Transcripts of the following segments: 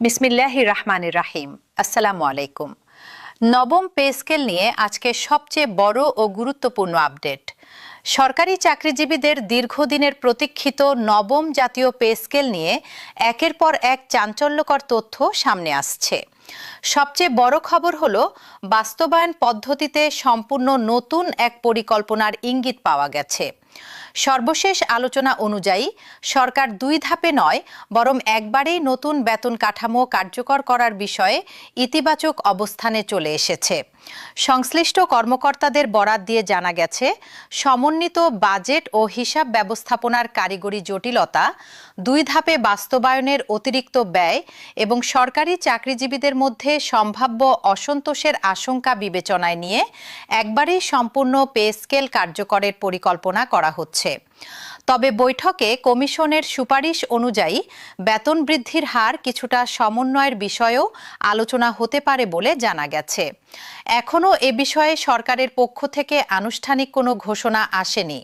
বিসমিল্লাহির রহমানির রাহিম। আসসালামু আলাইকুম। নবম পে স্কেল নিয়ে আজকে সবচেয়ে বড় ও গুরুত্বপূর্ণ আপডেট। সরকারি চাকরিজীবীদের দীর্ঘদিনের প্রতীক্ষিত নবম জাতীয় পে স্কেল নিয়ে একের পর এক চাঞ্চল্যকর তথ্য সামনে আসছে। সবচেয়ে বড় খবর হলো বাস্তবায়ন পদ্ধতিতে সম্পূর্ণ নতুন এক পরিকল্পনার ইঙ্গিত পাওয়া গেছে। সর্বশেষ আলোচনা অনুযায়ী সরকার দুই ধাপে নয় বরং একবারেই নতুন বেতন কাঠামো কার্যকর করার বিষয়ে ইতিবাচক অবস্থানে চলে এসেছে। সংশ্লিষ্ট কর্মকর্তাদের বরাত দিয়ে জানা গেছে, সমন্বিত বাজেট ও হিসাব ব্যবস্থাপনার কারিগরি জটিলতা, দুই ধাপে বাস্তবায়নের অতিরিক্ত ব্যয় এবং সরকারি চাকরিজীবীদের মধ্যে সম্ভাব্য অসন্তোষের আশঙ্কা বিবেচনায় নিয়ে একবারেই সম্পূর্ণ পে স্কেল কার্যকরের পরিকল্পনা করা হচ্ছে। তবে বৈঠকে কমিশনের সুপারিশ অনুযায়ী বেতন বৃদ্ধির হার কিছুটা সমন্বয়ের বিষয়েও আলোচনা হতে পারে বলে জানা গেছে। এখনও এ বিষয়ে সরকারের পক্ষ থেকে আনুষ্ঠানিক কোনো ঘোষণা আসেনি।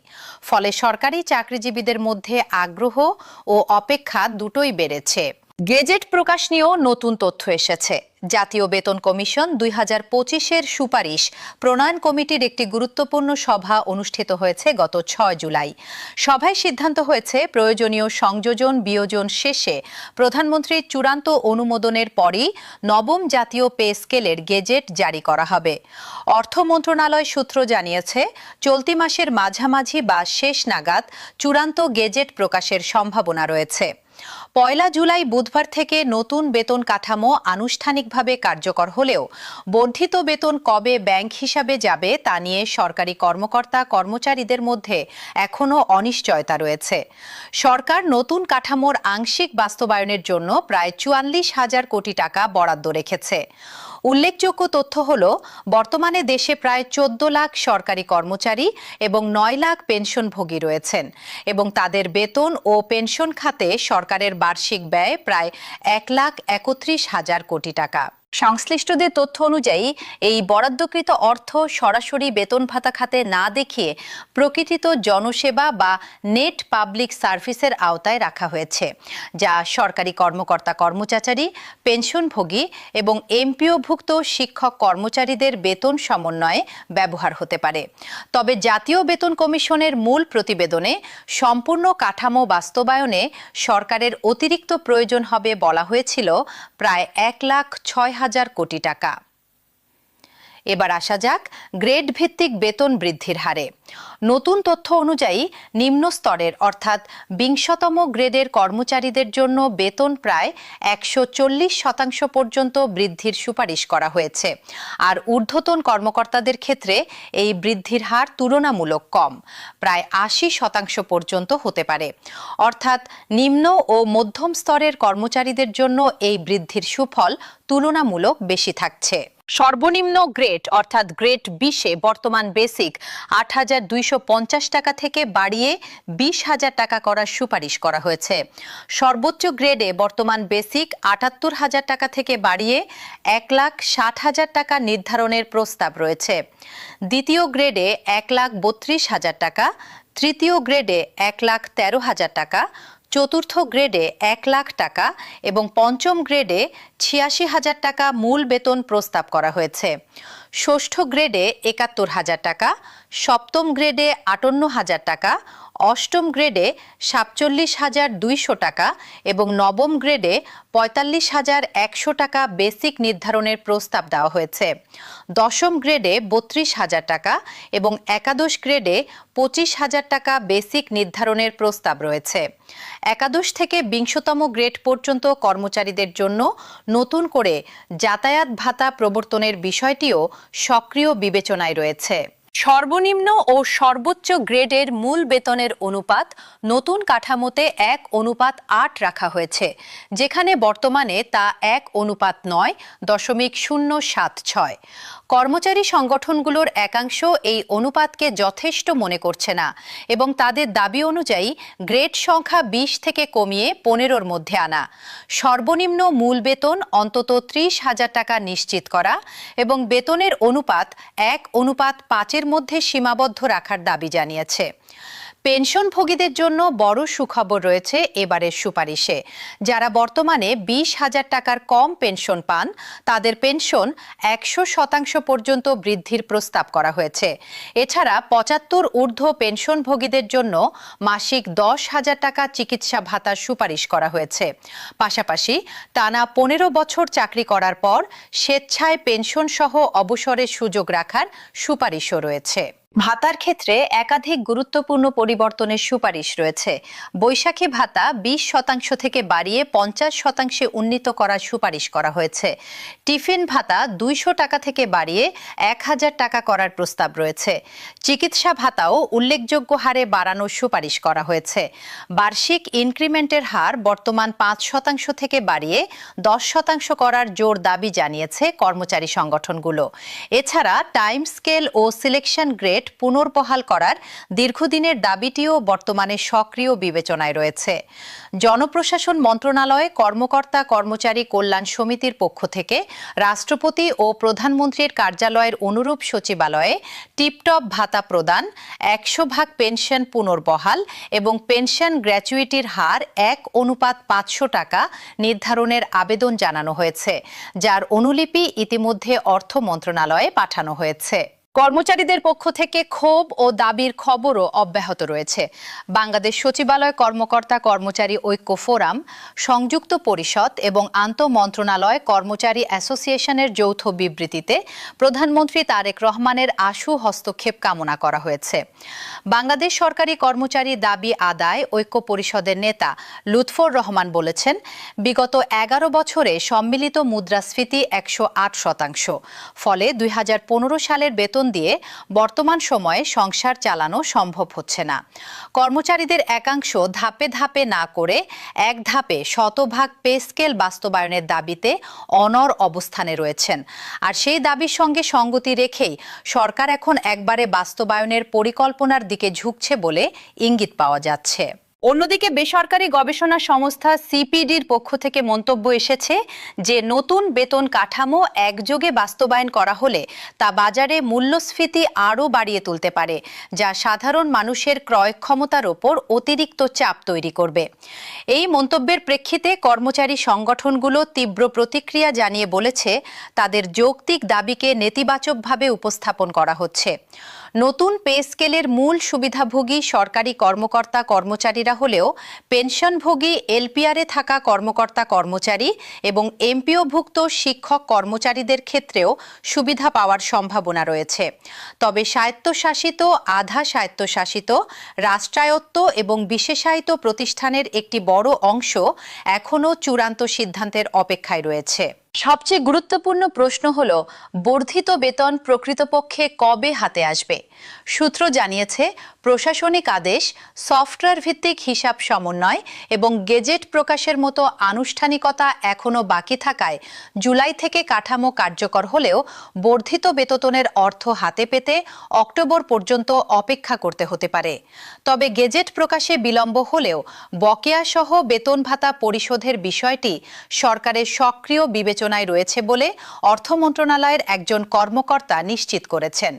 ফলে সরকারি চাকরিজীবীদের মধ্যে আগ্রহ ও অপেক্ষা দুটোই বেড়েছে। গেজেট প্রকাশ নিয়েও নতুন তথ্য এসেছে। জাতীয় বেতন কমিশন 2025-এর সুপারিশ প্রণয়ন কমিটির একটি গুরুত্বপূর্ণ সভা অনুষ্ঠিত হয়েছে গত 6 জুলাই। সভায় সিদ্ধান্ত হয়েছে প্রয়োজনীয় সংযোজন বিয়োজন শেষে প্রধানমন্ত্রীর চূড়ান্ত অনুমোদনের পরই নবম জাতীয় পে স্কেলের গেজেট জারি করা হবে। অর্থ মন্ত্রণালয় সূত্র জানিয়েছে, চলতি মাসের মাঝামাঝি বা শেষ নাগাদ চূড়ান্ত গেজেট প্রকাশের সম্ভাবনা রয়েছে। 1 জুলাই বুধবার থেকে নতুন বেতন কাঠামো আনুষ্ঠানিকভাবে কার্যকর হলেও বর্ধিত বেতন কবে ব্যাংক হিসাবে যাবে তা নিয়ে সরকারি কর্মকর্তা কর্মচারীদের মধ্যে এখনও অনিশ্চয়তা রয়েছে। সরকার নতুন কাঠামোর আংশিক বাস্তবায়নের জন্য প্রায় 44,000 কোটি টাকা বরাদ্দ রেখেছে। উল্লেখযোগ্য তথ্য হল, বর্তমানে দেশে প্রায় 14 লাখ সরকারি কর্মচারী এবং 9 লাখ পেনশনভোগী রয়েছেন এবং তাদের বেতন ও পেনশন খাতে সরকারের বার্ষিক ব্যয় প্রায় 1,31,000 কোটি টাকা। সংশ্লিষ্টদের তথ্য অনুযায়ী এই বরাদ্দকৃত অর্থ সরাসরি বেতন ভাতা খাতে না দেখিয়ে প্রকৃতিত জনসেবা বা নেট পাবলিক সার্ভিসের আওতায় রাখা হয়েছে, যা সরকারি কর্মকর্তা কর্মচারী, পেনশনভোগী এবং এমপিওভুক্ত শিক্ষক কর্মচারীদের বেতন সমন্বয়ে ব্যবহার হতে পারে। তবে জাতীয় বেতন কমিশনের মূল প্রতিবেদনে সম্পূর্ণ কাঠামো বাস্তবায়নে সরকারের অতিরিক্ত প্রয়োজন হবে বলা হয়েছিল প্রায় 1,06,000 কোটি টাকা। এবার আসা যাক গ্রেড ভিত্তিক বেতন বৃদ্ধির হারে। নতুন তথ্য অনুযায়ী নিম্ন স্তরের অর্থাৎ 20তম গ্রেডের কর্মচারীদের জন্য বেতন প্রায় 140% পর্যন্ত বৃদ্ধির সুপারিশ করা হয়েছে। আর ঊর্ধ্বতন কর্মকর্তাদের ক্ষেত্রে এই বৃদ্ধির হার তুলনামূলক কম, প্রায় 80% পর্যন্ত হতে পারে। অর্থাৎ নিম্ন ও মধ্যম স্তরের কর্মচারীদের জন্য এই বৃদ্ধির সুফল তুলনামূলক বেশি থাকছে। সর্বনিম্ন গ্রেড অর্থাৎ গ্রেড 20-এ বর্তমান বেসিক 8,250 টাকা থেকে বাড়িয়ে 20,000 টাকা করার সুপারিশ করা হয়েছে। সর্বোচ্চ গ্রেডে বর্তমান বেসিক 78,000 টাকা থেকে বাড়িয়ে 1,60,000 টাকা নির্ধারণের প্রস্তাব রয়েছে। দ্বিতীয় গ্রেডে 1,32,000 টাকা, তৃতীয় গ্রেডে 1,13,000 টাকা, চতুর্থ গ্রেডে 1 লাখ টাকা এবং পঞ্চম গ্রেডে 86,000 টাকা মূল বেতন প্রস্তাব করা হয়েছে। ষষ্ঠ গ্রেডে 71,000 টাকা, সপ্তম গ্রেডে 58,000 টাকা, অষ্টম গ্রেডে 47,200 টাকা এবং নবম গ্রেডে 45,100 টাকা বেসিক নির্ধারণের প্রস্তাব দেওয়া হয়েছে। দশম গ্রেডে 32,000 টাকা এবং একাদশ গ্রেডে 25,000 টাকা বেসিক নির্ধারণের প্রস্তাব রয়েছে। একাদশ থেকে 20তম গ্রেড পর্যন্ত কর্মচারীদের জন্য নতুন করে যাতায়াত ভাতা প্রবর্তনের বিষয়টিও সক্রিয় বিবেচনায় রয়েছে। সর্বনিম্ন ও সর্বোচ্চ গ্রেডের মূল বেতনের অনুপাত নতুন কাঠামোতে 1:8 রাখা হয়েছে, যেখানে বর্তমানে তা 1:9.076। কর্মচারী সংগঠনগুলোর একাংশ এই অনুপাতকে যথেষ্ট মনে করছে না এবং তাদের দাবি অনুযায়ী গ্রেড সংখ্যা 20 থেকে কমিয়ে 15-র মধ্যে আনা, সর্বনিম্ন মূল বেতন অন্তত 30,000 টাকা নিশ্চিত করা এবং বেতনের অনুপাত 1:5-এর মধ্যে সীমাবদ্ধ রাখার দাবি জানিয়েছে। পেনশনভোগীদের জন্য বড় সুখবর রয়েছে এবারের সুপারিশে। যারা বর্তমানে 20,000 টাকার কম পেনশন পান তাদের পেনশন 100% পর্যন্ত বৃদ্ধির প্রস্তাব করা হয়েছে। এছাড়া 75 ঊর্ধ্ব পেনশনভোগীদের জন্য মাসিক 10,000 টাকা চিকিৎসা ভাতার সুপারিশ করা হয়েছে। পাশাপাশি টানা 15 বছর চাকরি করার পর স্বেচ্ছায় পেনশন সহ অবসরের সুযোগ রাখার সুপারিশও রয়েছে। ভাতার ক্ষেত্রে একাধিক গুরুত্বপূর্ণ পরিবর্তনের সুপারিশ রয়েছে। বৈশাখী ভাতা 20% থেকে বাড়িয়ে 50% উন্নীত করার সুপারিশ করা হয়েছে। টিফিন ভাতা 200 টাকা থেকে বাড়িয়ে 1,000 টাকা করার প্রস্তাব রয়েছে। চিকিৎসা ভাতাও উল্লেখযোগ্য হারে বাড়ানোর সুপারিশ করা হয়েছে। বার্ষিক ইনক্রিমেন্টের হার বর্তমান 5% থেকে বাড়িয়ে 10% করার জোর দাবি জানিয়েছে কর্মচারী সংগঠনগুলো। এছাড়া টাইম স্কেল ও সিলেকশন গ্রেড পুনর্বহাল করার দীর্ঘদিনের দাবিটিও বর্তমানে সক্রিয় বিবেচনায় রয়েছে। জনপ্রশাসন মন্ত্রণালয়ে কর্মকর্তা কর্মচারী কল্যাণ সমিতির পক্ষ থেকে রাষ্ট্রপতি ও প্রধানমন্ত্রীর কার্যালয়ের অনুরূপ সচিবালয়ে টিপটপ ভাতা প্রদান, 100% পেনশন পুনর্বহাল এবং পেনশন গ্র্যাচুইটির হার 1:500 টাকা নির্ধারণের আবেদন জানানো হয়েছে, যার অনুলিপি ইতিমধ্যে অর্থ মন্ত্রণালয়ে পাঠানো হয়েছে। কর্মচারীদের পক্ষ থেকে ক্ষোভ ও দাবির খবরও অব্যাহত রয়েছে। বাংলাদেশ সচিবালয় কর্মকর্তা কর্মচারী ঐক্য ফোরাম, সংযুক্ত পরিষদ এবং আন্তঃমন্ত্রণালয় কর্মচারী অ্যাসোসিয়েশনের যৌথ বিবৃতিতে প্রধানমন্ত্রী তারেক রহমানের আশু হস্তক্ষেপ কামনা করা হয়েছে। বাংলাদেশ সরকারি কর্মচারী দাবি আদায় ঐক্য পরিষদের নেতা লুৎফর রহমান বলেছেন, বিগত 11 বছরে সম্মিলিত মুদ্রাস্ফীতি 108%। ফলে 2015 সালের বেতন দিয়ে বর্তমান সময়ে সংসার চালানো সম্ভব হচ্ছে না। কর্মচারীদের একাংশ ধাপে ধাপে না করে এক ধাপে 100% পে স্কেল বাস্তবায়নের দাবিতে অনড় অবস্থানে রয়েছেন। আর সেই দাবির সঙ্গে সঙ্গতি রেখেই সরকার এখন একবারে বাস্তবায়নের পরিকল্পনার দিকে ঝুঁকছে বলে ইঙ্গিত পাওয়া যাচ্ছে। অন্যদিকে বেসরকারি গবেষণা সংস্থা সিপিডির পক্ষ থেকে মন্তব্য এসেছে যে নতুন বেতন কাঠামো একযোগে বাস্তবায়ন করা হলে তা বাজারে মূল্যস্ফীতি আরও বাড়িয়ে তুলতে পারে, যা সাধারণ মানুষের ক্রয় ক্ষমতার ওপর অতিরিক্ত চাপ তৈরি করবে। এই মন্তব্যের প্রেক্ষিতে কর্মচারী সংগঠনগুলো তীব্র প্রতিক্রিয়া জানিয়ে বলেছে, তাদের যৌক্তিক দাবিকে নেতিবাচকভাবে উপস্থাপন করা হচ্ছে। নতুন পে স্কেলের মূল সুবিধাভোগী সরকারি কর্মকর্তা কর্মচারীরা হলেও পেনশনভোগী এলপিআরে থাকা কর্মকর্তা কর্মচারী এবং এমপিওভুক্ত শিক্ষক কর্মচারীদের ক্ষেত্রেও সুবিধা পাওয়ার সম্ভাবনা রয়েছে। তবে স্বায়ত্তশাসিত, আধা স্বায়ত্তশাসিত, রাষ্ট্রায়ত্ত এবং বিশেষায়িত প্রতিষ্ঠানের একটি বড় অংশ এখনও চূড়ান্ত সিদ্ধান্তের অপেক্ষায় রয়েছে। সবচেয়ে গুরুত্বপূর্ণ প্রশ্ন হল, বর্ধিত বেতন প্রকৃতপক্ষে কবে হাতে আসবে? সূত্র জানিয়েছে, প্রশাসনিক আদেশ, সফটওয়্যার ভিত্তিক হিসাব সমন্বয় এবং গেজেট প্রকাশের মতো আনুষ্ঠানিকতা এখনও বাকি থাকায় জুলাই থেকে কাঠামো কার্যকর হলেও বর্ধিত বেতনের অর্থ হাতে পেতে অক্টোবর পর্যন্ত অপেক্ষা করতে হতে পারে। তবে গেজেট প্রকাশে বিলম্ব হলেও বকেয়াসহ বেতন ভাতা পরিশোধের বিষয়টি সরকারের সক্রিয় বিবেচনায় রয়েছে বলে অর্থ মন্ত্রণালয়ের একজন কর্মকর্তা নিশ্চিত করেছেন।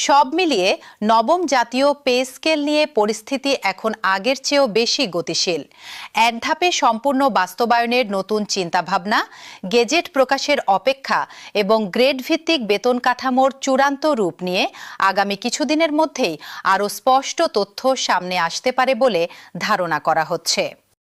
সব মিলিয়ে নবম জাতীয় পে স্কেল নিয়ে পরিস্থিতি এখন আগের চেয়েও বেশি গতিশীল। এক ধাপে সম্পূর্ণ বাস্তবায়নের নতুন চিন্তাভাবনা, গেজেট প্রকাশের অপেক্ষা এবং গ্রেড ভিত্তিক বেতন কাঠামোর চূড়ান্ত রূপ নিয়ে আগামী কিছুদিনের মধ্যেই আরও স্পষ্ট তথ্য সামনে আসতে পারে বলে ধারণা করা হচ্ছে।